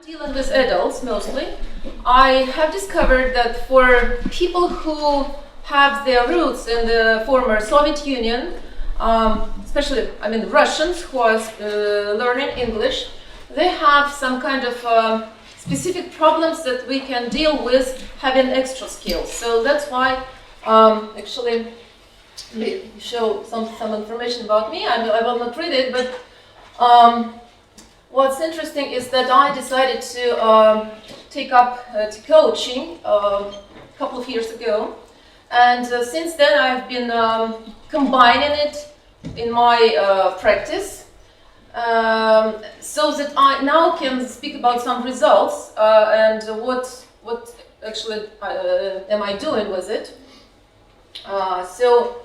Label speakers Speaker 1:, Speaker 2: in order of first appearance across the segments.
Speaker 1: Dealing with adults mostly, I have discovered that for people who have their roots in the former Soviet Union, especially, Russians who are learning English, they have some kind of specific problems that we can deal with having extra skills. So that's why, actually, they show some information about me. I will not read it, but what's interesting is that I decided to take up to coaching a couple of years ago, and since then I've been combining it in my practice, so that I now can speak about some results and what actually am I doing with it. So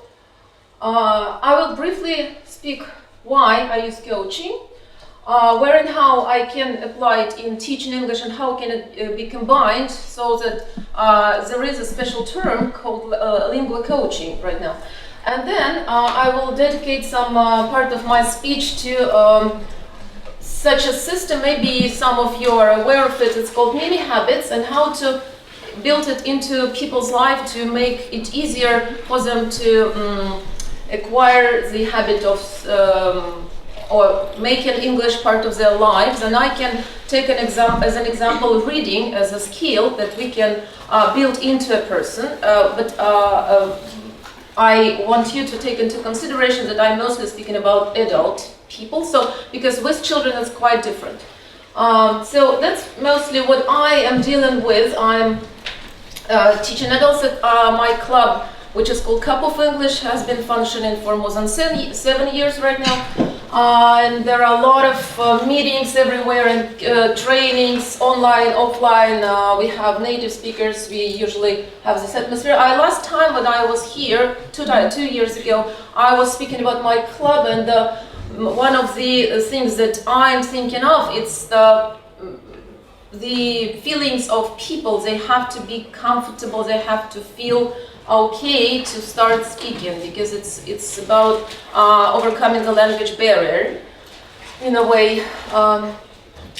Speaker 1: I will briefly speak why I use coaching, where and how I can apply it in teaching English, and how can it be combined, so that there is a special term called lingua-coaching right now. And then I will dedicate some part of my speech to such a system. Maybe some of you are aware of it. It's called mini habits, and how to build it into people's life to make it easier for them to acquire the habit of or making English part of their lives. And I can take an example reading as a skill that we can build into a person, but I want you to take into consideration that I'm mostly speaking about adult people, so because with children it's quite different. So that's mostly what I am dealing with. I'm teaching adults at my club, which is called Cup of English, has been functioning for more than 7 years right now. And there are a lot of meetings everywhere, and trainings, online, offline. We have native speakers. We usually have this atmosphere. Last time when I was here, 2 years ago, I was speaking about my club, and one of the things that I'm thinking of, it's the feelings of people. They have to be comfortable. They have to feel okay to start speaking, because it's about overcoming the language barrier in a way.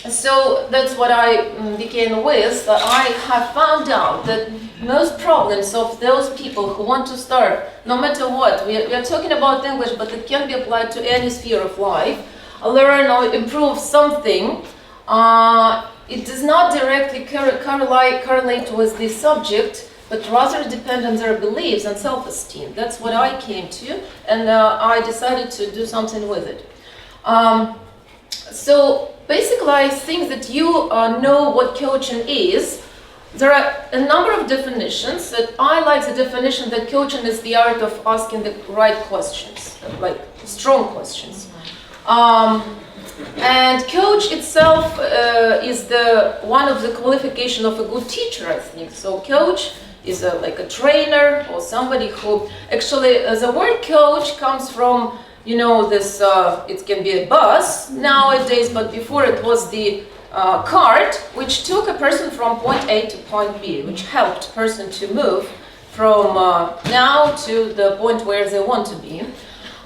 Speaker 1: So that's what I began with. I have found out that most problems of those people who want to start, no matter what, we are talking about English, but it can be applied to any sphere of life, learn or improve something. It does not directly correlate with the subject, but rather depend on their beliefs and self-esteem. That's what I came to, and I decided to do something with it. So basically, I think that you know what coaching is. There are a number of definitions. That I like the definition that coaching is the art of asking the right questions, like strong questions. And coach itself is one of the qualifications of a good teacher, I think. So coach is like a trainer, or somebody who actually, the word coach comes from, this, it can be a bus nowadays, but before it was the cart, which took a person from point A to point B, which helped a person to move from now to the point where they want to be.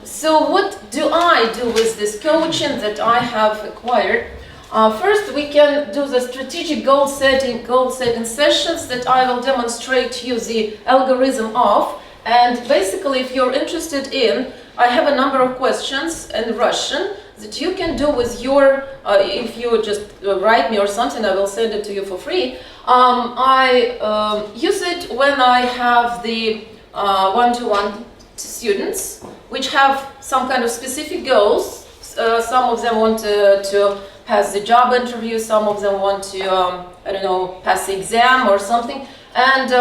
Speaker 1: So what do I do with this coaching that I have acquired? First, we can do the strategic goal setting sessions that I will demonstrate to you the algorithm of. And basically, if you're interested in, I have a number of questions in Russian that you can do with your, if you just write me or something, I will send it to you for free. I use it when I have the one-to-one students, which have some kind of specific goals. Some of them want to pass the job interview, some of them want to, pass the exam or something. And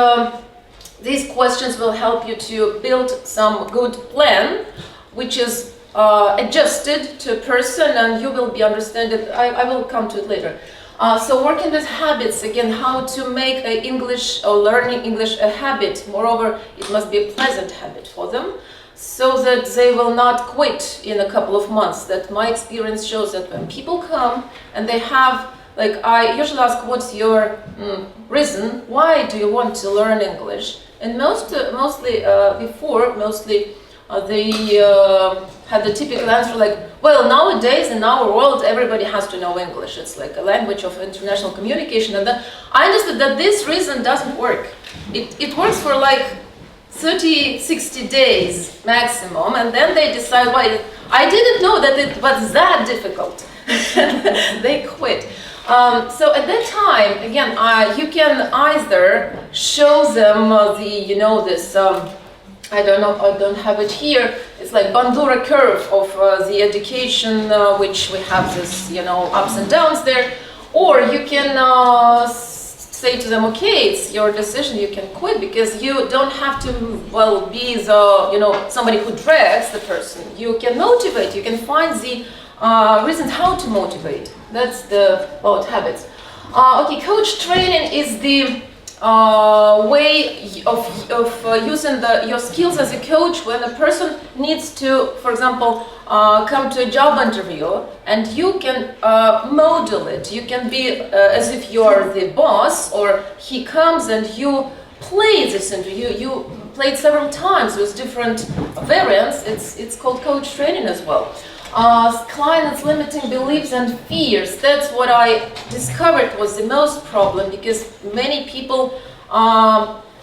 Speaker 1: these questions will help you to build some good plan, which is adjusted to a person, and you will be understanding. I will come to it later. So working with habits, again, how to make English or learning English a habit. Moreover, it must be a pleasant habit for them, so that they will not quit in a couple of months. That my experience shows that when people come and they have, like, I usually ask, what's your reason? Why do you want to learn English? And mostly they had the typical answer like, well, nowadays in our world everybody has to know English. It's like a language of international communication. And then I understood that this reason doesn't work. It works for like 30, 60 days maximum, and then they decide, well, I didn't know that it was that difficult. They quit. So at that time, again, you can either show them this, I don't know, I don't have it here, it's like Bandura curve of the education, which we have this, ups and downs there, or you can say to them, okay, it's your decision, you can quit, because you don't have to, be the, somebody who drags the person. You can motivate, you can find the reasons how to motivate. That's about habits. Okay, coach training is the way of using your skills as a coach when a person needs to, for example, come to a job interview, and you can model it. You can be as if you're the boss, or he comes and you play this interview. You play it several times with different variants. It's called coach training as well. Clients' limiting beliefs and fears. That's what I discovered was the most problem, because many people,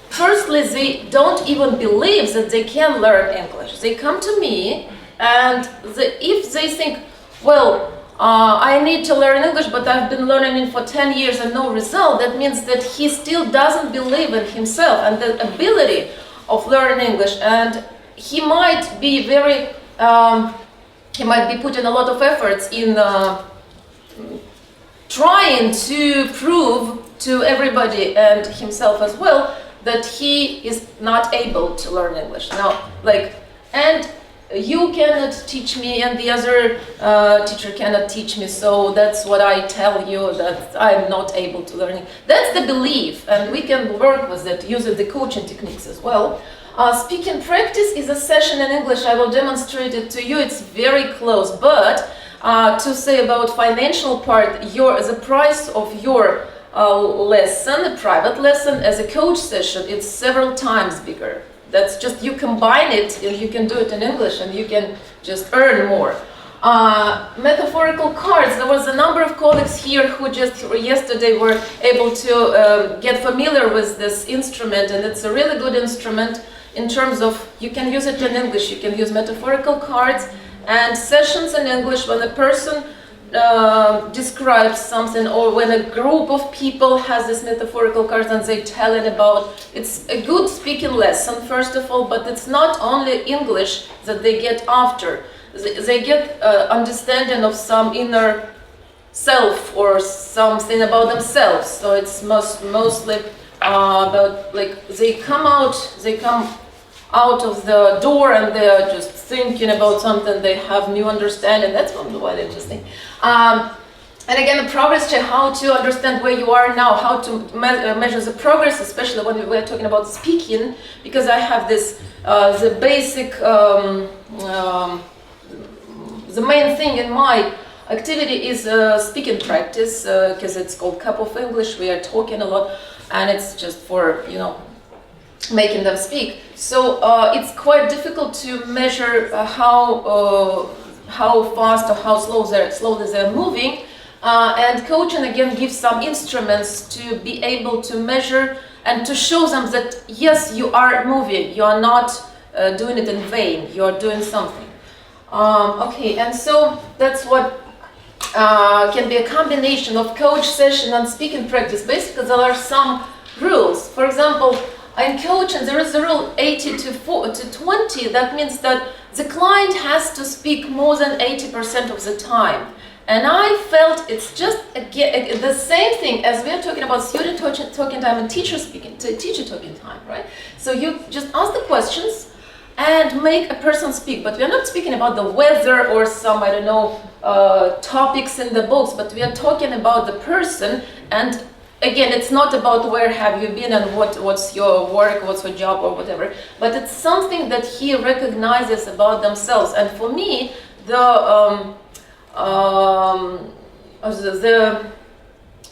Speaker 1: firstly, they don't even believe that they can learn English. They come to me, and if they think, well, I need to learn English, but I've been learning it for 10 years and no result, that means that he still doesn't believe in himself and the ability of learning English, and he might be very he might be putting a lot of efforts in trying to prove to everybody and himself as well that he is not able to learn English. Now, and you cannot teach me, and the other teacher cannot teach me, so that's what I tell you, that I'm not able to learn it. That's the belief, and we can work with it using the coaching techniques as well. Speaking practice is a session in English. I will demonstrate it to you. It's very close, but to say about financial part, the price of your lesson, a private lesson, as a coach session, it's several times bigger. That's just, you combine it, and you can do it in English, and you can just earn more. Metaphorical cards. There was a number of colleagues here who just yesterday were able to get familiar with this instrument, and it's a really good instrument in terms of, you can use it in English, you can use metaphorical cards and sessions in English when a person describes something, or when a group of people has this metaphorical cards and they tell it about. It's a good speaking lesson, first of all, but it's not only English that they get after. They get understanding of some inner self or something about themselves. So it's mostly about, they come out of the door and they're just thinking about something, they have new understanding. That's quite interesting. And again, the progress check, how to understand where you are now, how to measure the progress, especially when we're talking about speaking, because I have this, the basic, the main thing in my activity is speaking practice, because it's called Cup of English. We are talking a lot, and it's just for, making them speak. So it's quite difficult to measure how fast or how slowly they're moving. And coaching again gives some instruments to be able to measure and to show them that yes, you are moving. You are not doing it in vain. You are doing something. Okay, and so that's what can be a combination of coach session and speaking practice. Basically, there are some rules. For example, in coaching, there is the rule 80 to 20. That means that the client has to speak more than 80% of the time. And I felt it's just the same thing as we are talking about student talking time and teacher talking time, right? So you just ask the questions and make a person speak. But we are not speaking about the weather or some, I don't know, topics in the books, but we are talking about the person. And again, it's not about where have you been and what's your work, what's your job or whatever, but it's something that he recognizes about themselves. And for me, the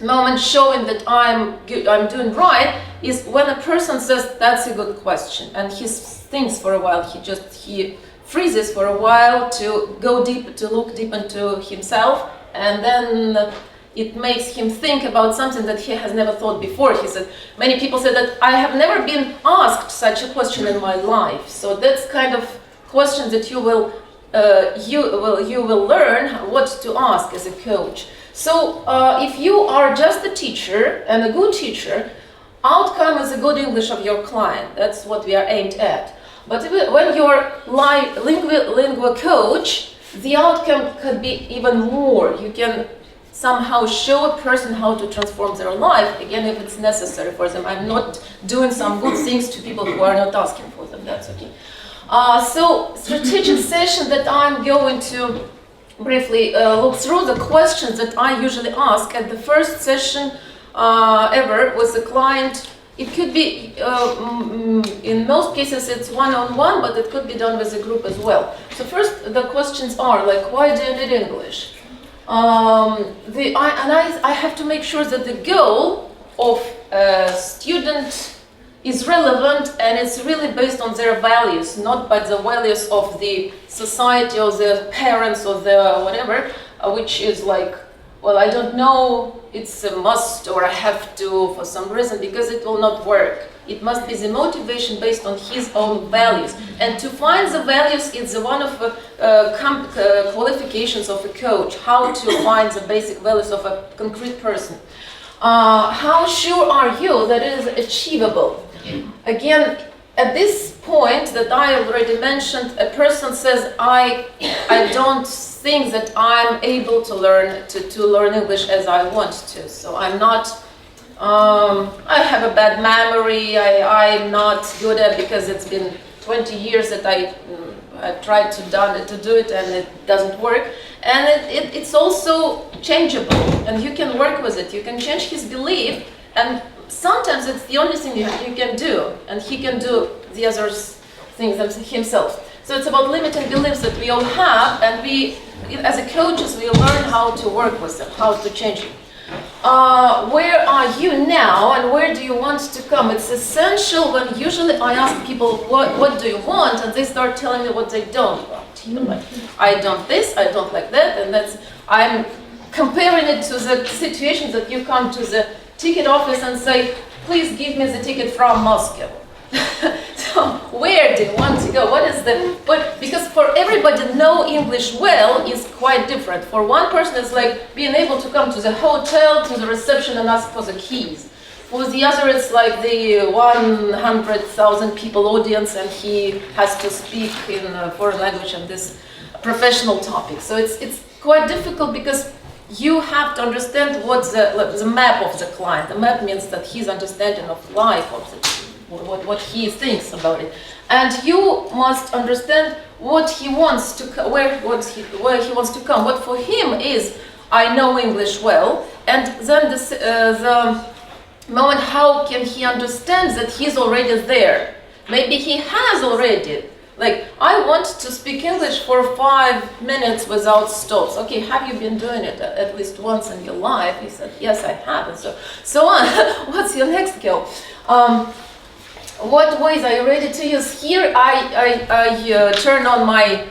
Speaker 1: moment showing that I'm good, I'm doing right, is when a person says that's a good question, and he thinks for a while. He freezes for a while to go deep, to look deep into himself, and then it makes him think about something that he has never thought before. He said, many people say that I have never been asked such a question in my life. So that's kind of question that you will learn what to ask as a coach. So if you are just a teacher and a good teacher, outcome is a good English of your client. That's what we are aimed at. But when you're lingua coach, the outcome could be even more. You can somehow show a person how to transform their life, again, if it's necessary for them. I'm not doing some good things to people who are not asking for them, that's okay. So, strategic session that I'm going to briefly look through the questions that I usually ask at the first session ever with the client. It could be, in most cases it's one-on-one, but it could be done with a group as well. So first the questions are like, why do you need English? I have to make sure that the goal of a student is relevant and it's really based on their values, not by the values of the society or the parents or the whatever, which is like, well, I don't know, it's a must or I have to for some reason, because it will not work. It must be the motivation based on his own values. And to find the values is one of the qualifications of a coach, how to find the basic values of a concrete person. How sure are you that it is achievable? Again, at this point that I already mentioned, a person says, I don't think that I'm able to learn English as I want to. So I'm not, I have a bad memory, I'm not good at it because it's been 20 years that I've tried to do it and it doesn't work. And it's also changeable and you can work with it. You can change his belief, and sometimes it's the only thing you can do, and he can do the other things himself. So it's about limiting beliefs that we all have, and we, as a coaches, we learn how to work with them, how to change it. Where are you now, and where do you want to come? It's essential when usually I ask people, what do you want, and they start telling me what they don't want. You know, like, I don't this, I don't like that, and I'm comparing it to the situations that you come to the ticket office and say, please give me the ticket from Moscow. So where do you want to go? But because for everybody know English well is quite different. For one person it's like being able to come to the hotel, to the reception and ask for the keys. For the other it's like the 100,000 people audience and he has to speak in a foreign language and this professional topic. So it's quite difficult because you have to understand what the map of the client. The map means that his understanding of life, what he thinks about it, and you must understand what he wants to, where he wants to come. What for him is, I know English well, and then the moment how can he understand that he's already there? Maybe he has already. Like, I want to speak English for 5 minutes without stops. Okay, have you been doing it at least once in your life? He said, yes, I have, and so on. What's your next goal? What ways are you ready to use? Here I turn on my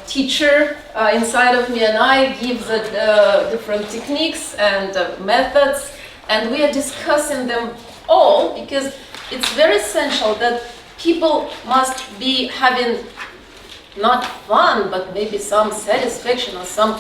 Speaker 1: teacher inside of me and I give the different techniques and methods, and we are discussing them all because it's very essential that people must be having not fun, but maybe some satisfaction or some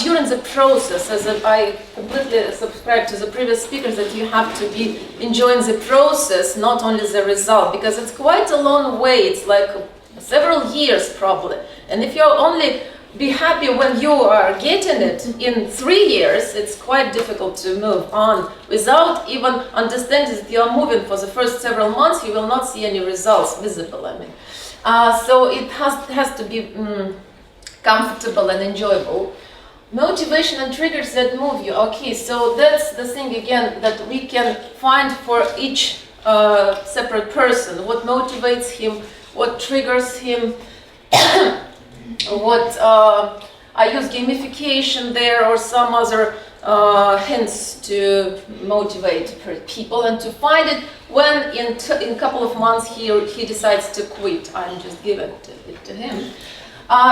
Speaker 1: during the process. As I completely subscribe to the previous speakers that you have to be enjoying the process, not only the result, because it's quite a long way. It's like several years probably. And if you're only be happy when you are getting it in 3 years, it's quite difficult to move on. Without even understanding that you are moving for the first several months, you will not see any results visible, I mean. So it has to be comfortable and enjoyable. Motivation and triggers that move you. Okay, so that's the thing again that we can find for each separate person. What motivates him, what triggers him, what I use gamification there or some other hints to motivate people and to find it when in a couple of months he decides to quit. I'm just giving it to him.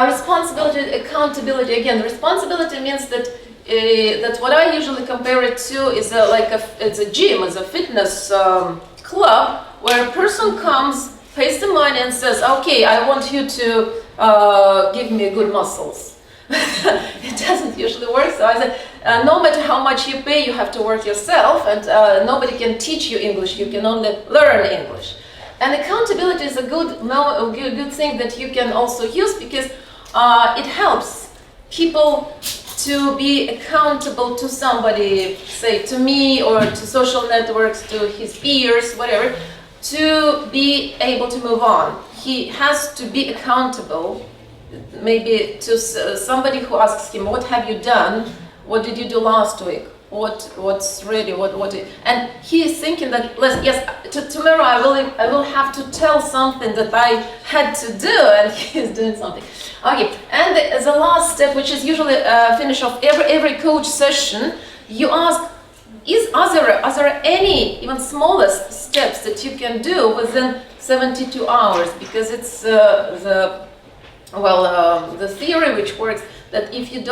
Speaker 1: Responsibility, accountability. Again, responsibility means that that what I usually compare it to is it's a gym, it's a fitness club where a person comes, pays the money and says, okay, I want you to give me good muscles. It doesn't usually work. So I said, no matter how much you pay, you have to work yourself, and nobody can teach you English, you can only learn English. And accountability is a good thing that you can also use because it helps people to be accountable to somebody, say to me or to social networks, to his peers, whatever, to be able to move on. He has to be accountable, maybe to somebody who asks him, what have you done? What did you do last week? What's ready? And he is thinking that tomorrow I will have to tell something that I had to do, and he is doing something. Okay, and the last step, which is usually a finish of every coach session, you ask, are there any even smallest steps that you can do within 72 hours? Because it's the theory which works that if you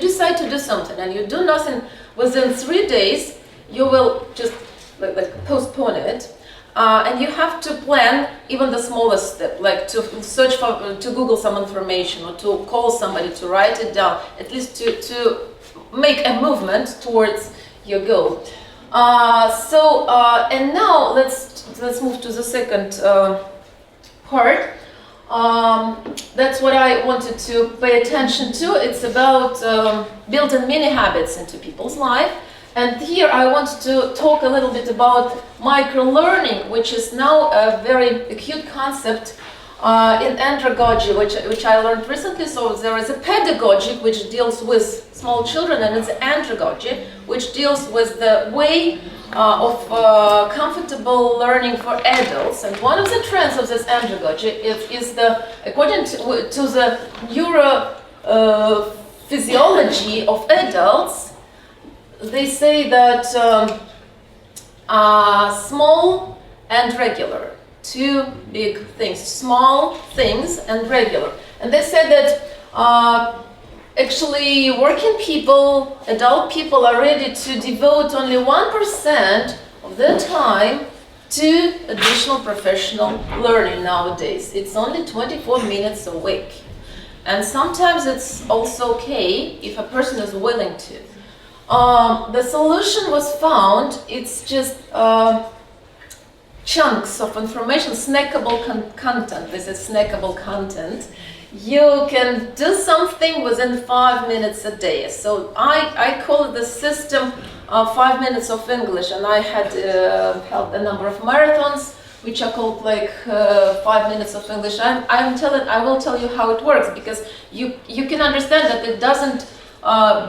Speaker 1: decide to do something and you do nothing within 3 days, you will just postpone it, and you have to plan even the smallest step, like to search to Google some information or to call somebody, to write it down, at least to make a movement towards your goal. And now let's move to the second part. That's what I wanted to pay attention to. It's about building mini habits into people's life. And here I want to talk a little bit about micro-learning, which is now a very acute concept in andragogy, which I learned recently. So there is a pedagogy which deals with small children, and it's andragogy, which deals with the way of comfortable learning for adults. And one of the trends of this andragogy is according to the neurophysiology of adults, they say that small and regular, two big things, small things and regular. And they said that actually working people, adult people are ready to devote only 1% of their time to additional professional learning nowadays. It's only 24 minutes a week. And sometimes it's also okay if a person is willing to. The solution was found, it's just chunks of information, snackable content. This is snackable content. You can do something within 5 minutes a day. So I call it the system of 5 minutes of English, and I had held a number of marathons which are called 5 minutes of English. I will tell you how it works, because you can understand that it doesn't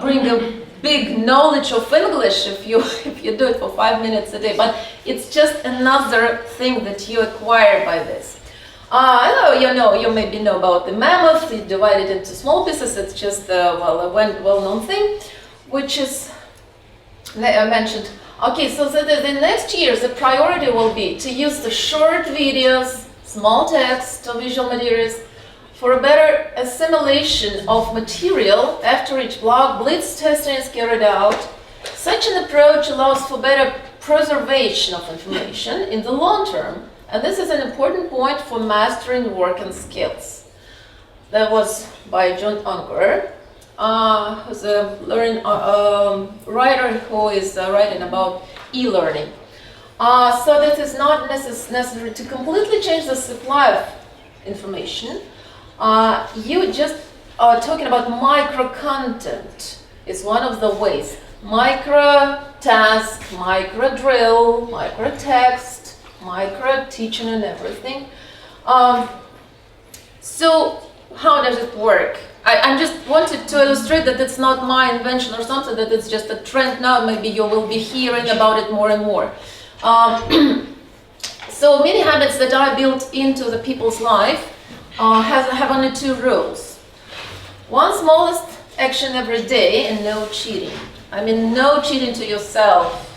Speaker 1: bring a big knowledge of English if you do it for 5 minutes a day, but it's just another thing that you acquire by this. You maybe know about the mammoth. You divide it into small pieces. It's just a well-known thing, which is I mentioned. Okay, so the next years the priority will be to use the short videos, small text, or visual materials for a better assimilation of material after each block. Blitz testing is carried out. Such an approach allows for better preservation of information in the long term. And this is an important point for mastering working skills. That was by John Unger, who's a writer who is writing about e-learning. So that is not necessary to completely change the supply of information. You just are talking about micro-content. It's one of the ways. Micro-task, micro-drill, micro-text, micro-teaching and everything. So how does it work? I just wanted to illustrate that it's not my invention or something, that it's just a trend now. Maybe you will be hearing about it more and more. So many habits that I built into the people's life have only two rules. One smallest action every day and no cheating. I mean, no cheating to yourself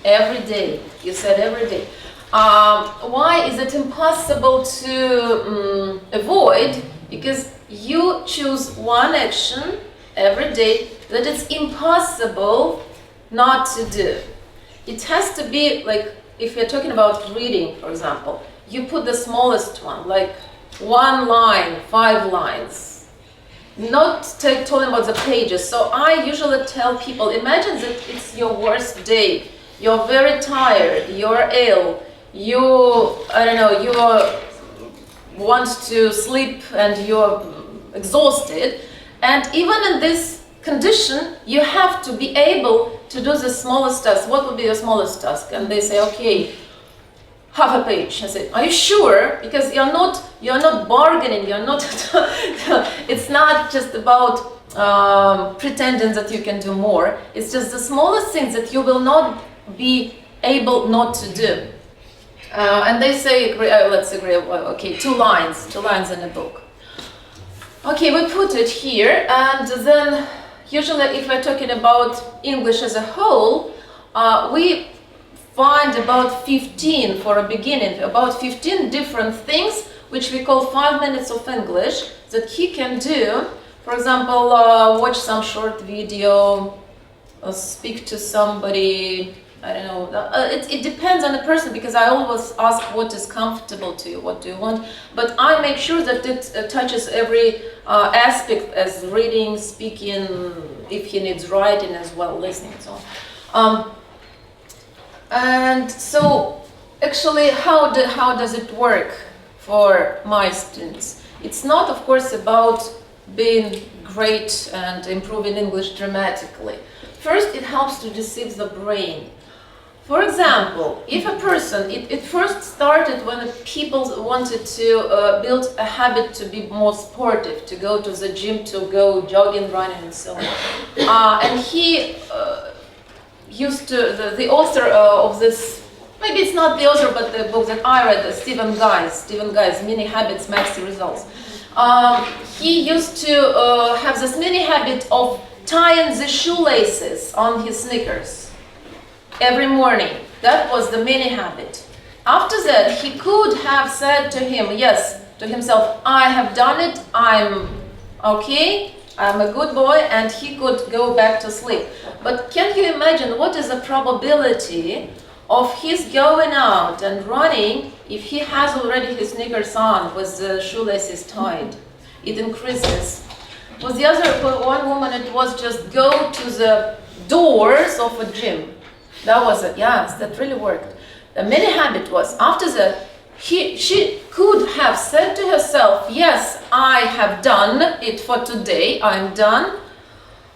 Speaker 1: every day. You said every day. Why is it impossible to avoid? Because you choose one action every day that it's impossible not to do. It has to be like, if you're talking about reading, for example, you put the smallest one, like 1 line, 5 lines. Not talking about the pages. So I usually tell people, imagine that it's your worst day. You're very tired, you're ill, you want to sleep and you're exhausted. And even in this condition, you have to be able to do the smallest task. What would be the smallest task? And they say, okay, half a page. I say, are you sure? Because you're not bargaining, you're not, it's not just about pretending that you can do more. It's just the smallest things that you will not be able not to do. And they say, let's agree, okay, 2 lines in a book. Okay, we put it here, and then usually if we're talking about English as a whole, we find about 15 for a beginning, about 15 different things which we call 5 minutes of English that he can do. For example, watch some short video, speak to somebody, I don't know, it depends on the person, because I always ask what is comfortable to you, what do you want, but I make sure that it touches every aspect, as reading, speaking, if he needs writing as well, listening, so on. And so actually how does it work for my students? It's not, of course, about being great and improving English dramatically. First, it helps to deceive the brain. For example, if a person, it first started when people wanted to build a habit to be more sportive, to go to the gym, to go jogging, running, and so on. And he used to, the author of this, maybe it's not the author, but the book that I read, Stephen Guy's Mini Habits, Maxi Results. He used to have this mini habit of tying the shoelaces on his sneakers every morning. That was the mini habit. After that, he could have said to himself, I have done it, I'm okay, I'm a good boy, and he could go back to sleep. But can you imagine what is the probability of his going out and running if he has already his sneakers on with the shoelaces tied? It increases. For the other, for one woman, it was just go to the doors of a gym. That was it. Yes, that really worked. The mini habit was, after that, she could have said to herself, yes, I have done it for today, I'm done,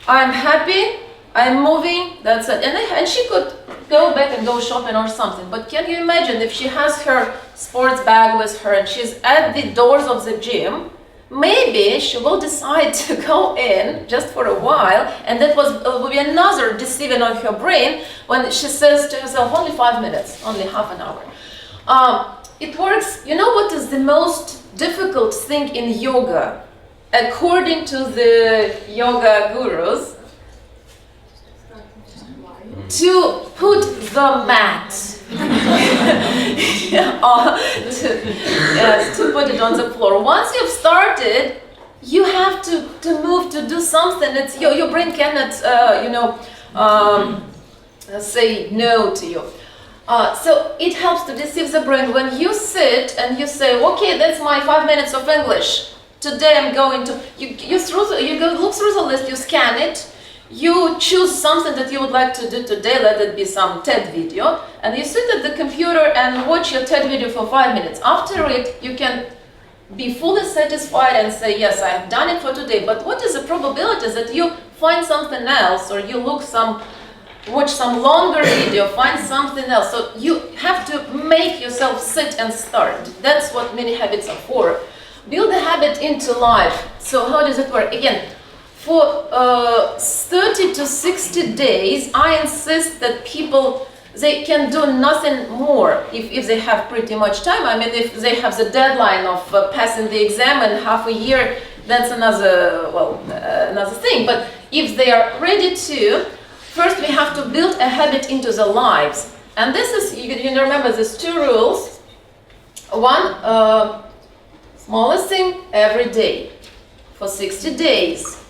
Speaker 1: I'm happy, I'm moving, that's it. And she could go back and go shopping or something. But can you imagine if she has her sports bag with her and she's at the doors of the gym, maybe she will decide to go in just for a while, and that will be another deceiving on her brain when she says to herself, only 5 minutes, only half an hour. It works. You know what is the most difficult thing in yoga, according to the yoga gurus? To put the mat to put it on the floor. Once you've started, you have to move, to do something. It's your brain cannot say no to you. So it helps to deceive the brain. When you sit and you say, okay, that's my 5 minutes of English. Today I'm going to, you go look through the list, you scan it, you choose something that you would like to do today, let it be some TED video, and you sit at the computer and watch your TED video for 5 minutes. After it, you can be fully satisfied and say, yes, I have done it for today. But what is the probability that you find something else, or you watch some longer video, find something else? So you have to make yourself sit and start. That's what mini habits are for. Build a habit into life. So how does it work? Again, for 30 to 60 days, I insist that people, they can do nothing more if they have pretty much time. I mean, if they have the deadline of passing the exam in half a year, that's another, another thing. But if they are ready to, first we have to build a habit into their lives. And this is, you remember these two rules. One, smallest thing every day for 60 days.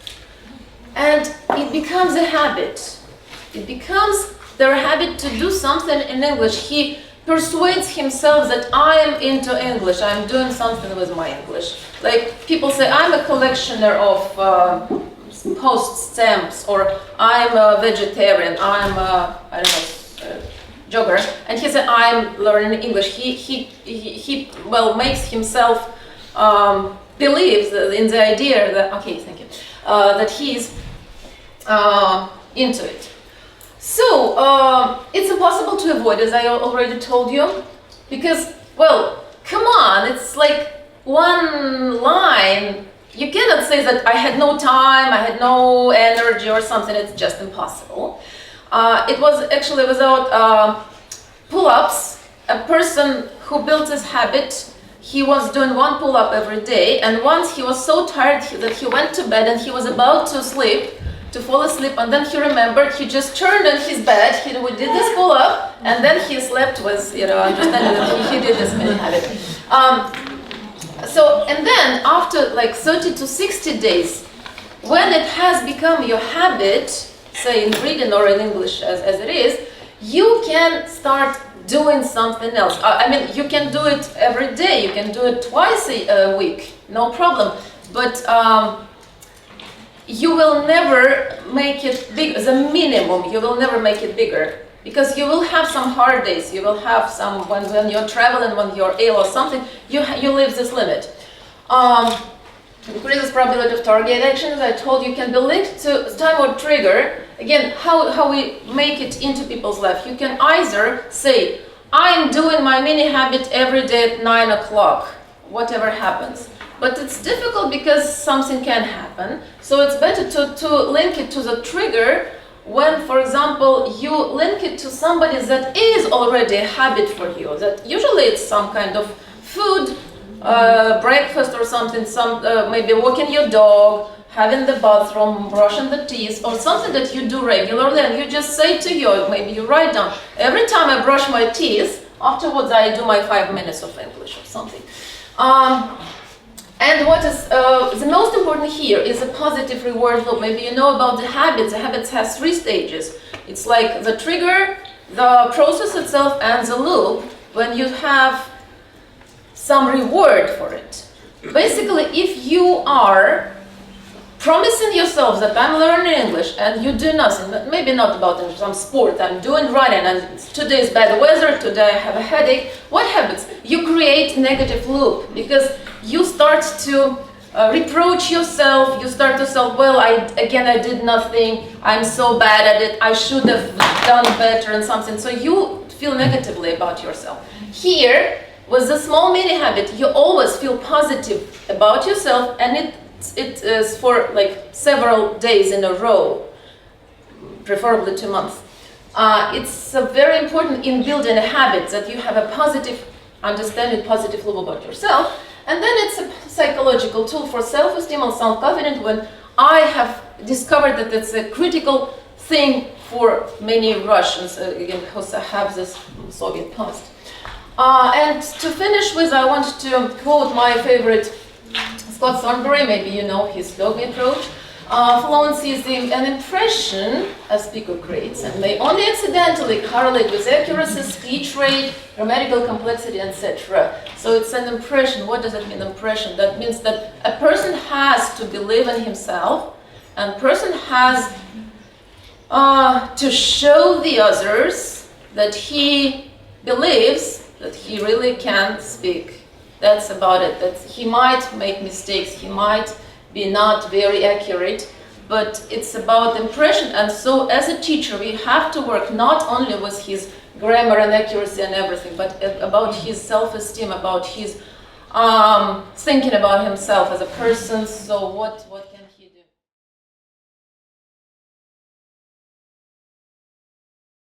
Speaker 1: And it becomes a habit. It becomes their habit to do something in English. He persuades himself that I am into English, I'm doing something with my English. Like people say, I'm a collectioner of post stamps, or I'm a vegetarian, I'm a, I don't know, jogger, and he said, I'm learning English. He well, makes himself believes in the idea that, okay, thank you, that he's into it. So, it's impossible to avoid, as I already told you, because, well, come on, it's like one line. You cannot say that I had no time, I had no energy or something. It's just impossible. It was actually without pull-ups. A person who built this habit, he was doing one pull-up every day, and once he was so tired that he went to bed and he was about to sleep, to fall asleep, and then he remembered, he just turned on his bed, he did this pull-up, and then he slept with, understanding that he did this many habit. So, and then after like 30 to 60 days, when it has become your habit, say in reading or in English as it is, you can start doing something else. I mean, you can do it every day, you can do it twice a week, no problem, but you will never make it big, as a minimum, you will never make it bigger. Because you will have some hard days, you will have some, when you're traveling, when you're ill or something, you leave this limit. Increases probability of target actions, I told you, can be linked to time or trigger. Again, how we make it into people's life. You can either say, I'm doing my mini habit every day at 9 o'clock, whatever happens. But it's difficult because something can happen. So it's better to link it to the trigger when, for example, you link it to somebody that is already a habit for you. That usually it's some kind of food, breakfast or something, maybe walking your dog, having the bathroom, brushing the teeth, or something that you do regularly, and you just say to you, maybe you write down, every time I brush my teeth, afterwards I do my 5 minutes of English or something. And what is the most important here is a positive reward loop. Maybe you know about the habits. The habits has 3 stages. It's like the trigger, the process itself, and the loop, when you have some reward for it. Basically, if you are promising yourself that I'm learning English and you do nothing, maybe not about some sport, I'm doing running and today is bad weather, today I have a headache, what happens? You create negative loop because you start to reproach yourself, you start to say, well, I did nothing, I'm so bad at it, I should have done better and something, so you feel negatively about yourself. Here, with the small mini habit, you always feel positive about yourself, and it is for like several days in a row, preferably 2 months. It's very important in building a habit that you have a positive understanding, positive loop about yourself, and then it's a psychological tool for self-esteem and self-confidence when I have discovered that it's a critical thing for many Russians, again, who have this Soviet past. And to finish with, I want to quote my favorite Scott Thornberry, maybe you know his doggy approach. Fluency is an impression a speaker creates and may only accidentally correlate with accuracy, speech rate, grammatical complexity, etc. So it's an impression. What does that mean, impression? That means that a person has to believe in himself, and a person has to show the others that he believes that he really can speak. That's about it. That he might make mistakes, he might be not very accurate, but it's about impression. And so as a teacher, we have to work not only with his grammar and accuracy and everything, but about his self-esteem, about his thinking about himself as a person. So what can